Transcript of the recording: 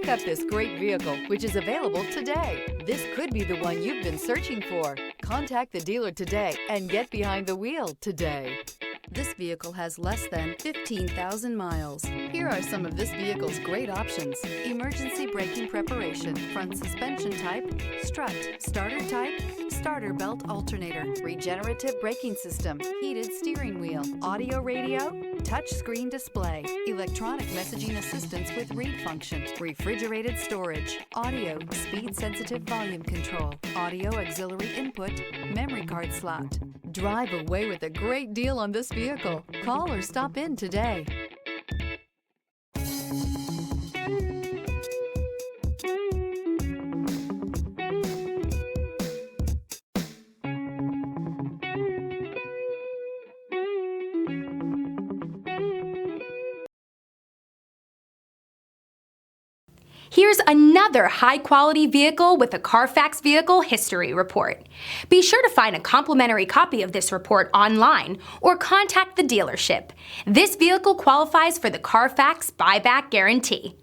Pick up this great vehicle, which is available today. This could be the one you've been searching for. Contact the dealer today and get behind the wheel today. This vehicle has less than 15,000 miles. Here are some of this vehicle's great options: emergency braking preparation, front suspension type, strut, starter type, starter belt alternator, regenerative braking system, heated steering wheel, audio radio, touch screen display, electronic messaging assistance with read function, refrigerated storage, audio, speed sensitive volume control, audio auxiliary input, memory card slot. Drive away with a great deal on this vehicle. Call or stop in today. Here's another high-quality vehicle with a Carfax Vehicle History Report. Be sure to find a complimentary copy of this report online or contact the dealership. This vehicle qualifies for the Carfax Buyback Guarantee.